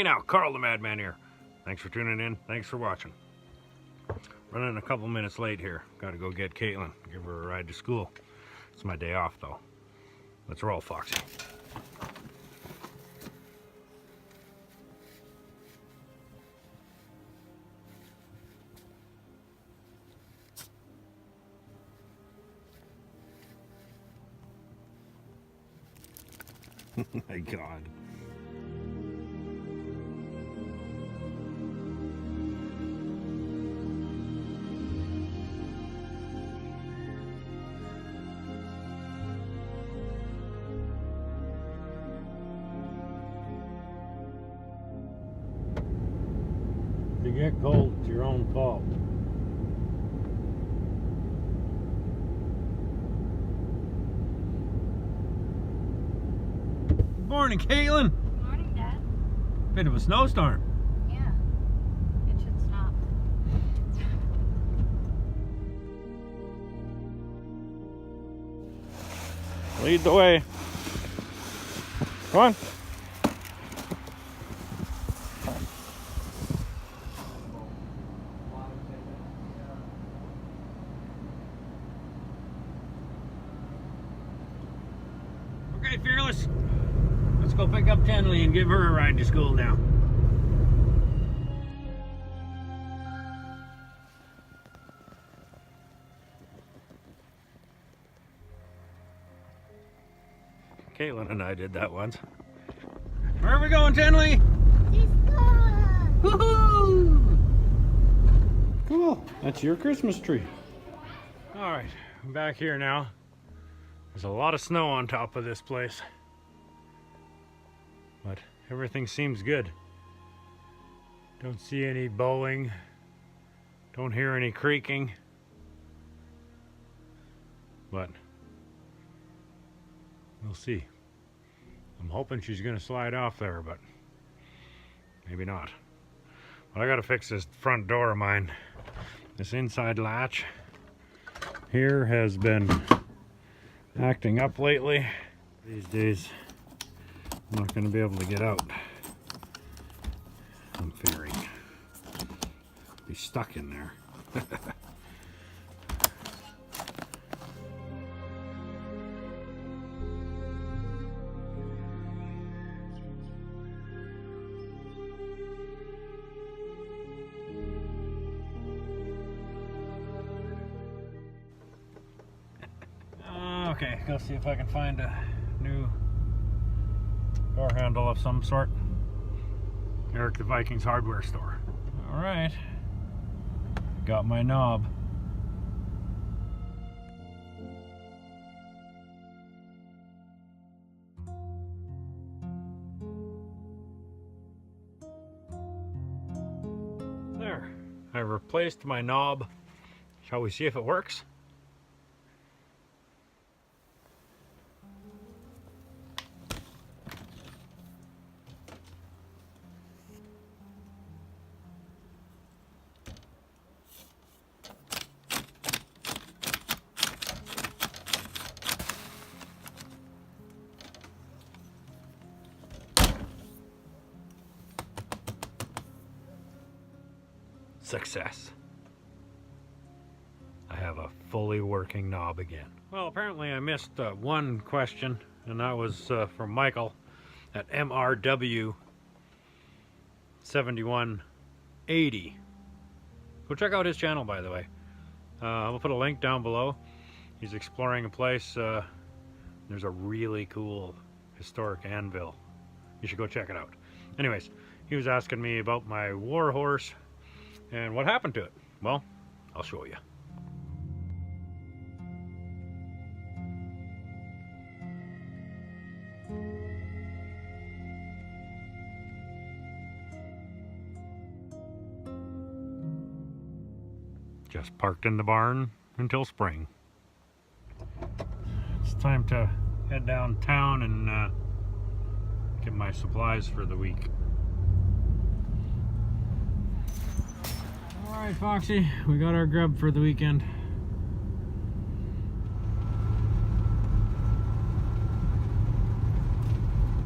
Hey now, Carl the Madman here. Thanks for tuning in. Thanks for watching. Running a couple minutes late here. Gotta go get Caitlin, give her a ride to school. It's my day off though. Let's roll, Foxy. Oh my God. If you get cold, it's your own fault. Good morning, Caitlin. Good morning, Dad. Bit of a snowstorm. Yeah, it should stop. Lead the way. Come on. Okay, Fearless. Let's go pick up Tenley and give her a ride to school now. Caitlin and I did that once. Where are we going, Tenley? Woohoo! Cool. That's your Christmas tree. All right, I'm back here now. There's a lot of snow on top of this place, but everything seems good. Don't see any bowing. Don't hear any creaking. But we'll see. I'm hoping she's gonna slide off there, but maybe not. But I gotta fix this front door of mine. This inside latch here has been acting up lately. These days I'm not going to be able to get out. I'm fearing be stuck in there. Okay, go see if I can find a new door handle of some sort. Eric the Viking's hardware store. Alright. Got my knob. There. I replaced my knob. Shall we see if it works? Success. I have a fully working knob again. Well, apparently I missed one question, and that was from Michael at MRW 7180. Go check out his channel, by the way. I'll put a link down below. He's exploring a place. There's a really cool historic anvil. You should go check it out. Anyways, he was asking me about my war horse and what happened to it. Well, I'll show you. Just parked in the barn until spring. It's time to head downtown and get my supplies for the week. Alright, Foxy, we got our grub for the weekend.